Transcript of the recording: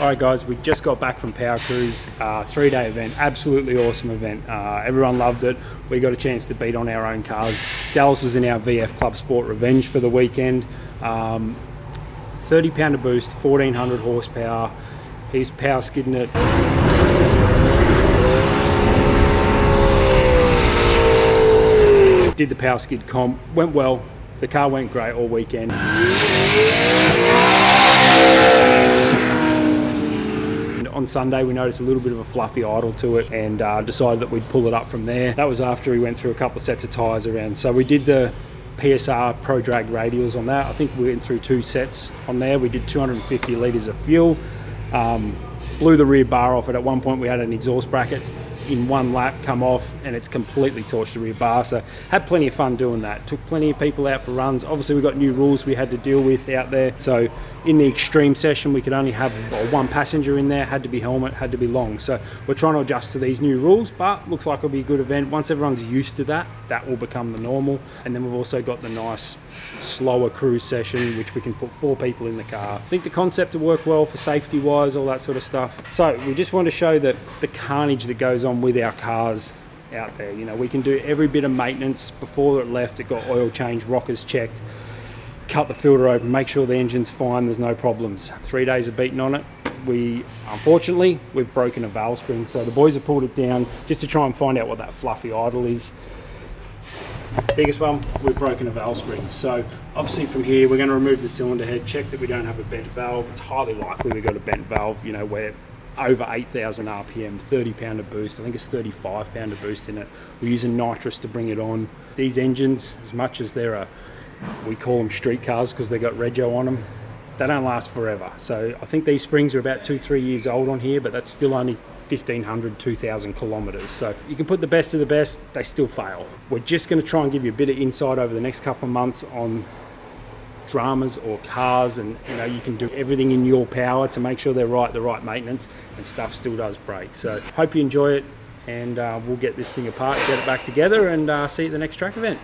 Alright guys, we just got back from Powercruise, 3-day event, absolutely awesome event. Everyone loved it. We got a chance to beat on our own cars. Dallas was in our VF Club Sport Revenge for the weekend. 30 pounder boost, 1400 horsepower. He's power skidding it. Did the power skid comp, went well. The car went great all weekend. On Sunday we noticed a little bit of a fluffy idle to it and decided that we'd pull it up from there. That was after we went through a couple of sets of tyres around. So we did the PSR Pro Drag radials on that. I think we went through 2 sets on there. We did 250 litres of fuel. Blew the rear bar off it. At one point we had an exhaust bracket in one lap come off and it's completely torched the rear bar, so had plenty of fun doing that. Took plenty of people out for runs. Obviously we got new rules we had to deal with out there, so in the extreme session we could only have one passenger in there, had to be helmet, had to be long, so we're trying to adjust to these new rules, but looks like it'll be a good event. Once everyone's used to that, that will become the normal. And then we've also got the nice slower cruise session which we can put 4 people in the car. I think the concept will work well for safety wise, all that sort of stuff. So we just want to show the carnage that goes on with our cars out there. You know, we can do every bit of maintenance. Before it left, it got oil changed, rockers checked, cut the filter open, make sure the engine's fine, there's no problems. 3 days of beating on it. Unfortunately, we've broken a valve spring, so the boys have pulled it down just to try and find out what that fluffy idle is. Biggest one, we've broken a valve spring. So obviously from here we're going to remove the cylinder head, check that we don't have a bent valve. It's highly likely we've got a bent valve. You know, we're over 8,000 RPM, 30 pounder boost. I think it's 35 pounder boost in it. We're using nitrous to bring it on. These engines, as much as they're we call them street cars because they got rego on them, they don't last forever. So I think these springs are about 2-3 years old on here, but that's still only 1,500, 2,000 kilometers. So you can put the best of the best, they still fail. We're just going to try and give you a bit of insight over the next couple of months on dramas or cars, and you know, you can do everything in your power to make sure they're right, the right maintenance, and stuff still does break. So hope you enjoy it, and we'll get this thing apart, get it back together, and see you at the next track event.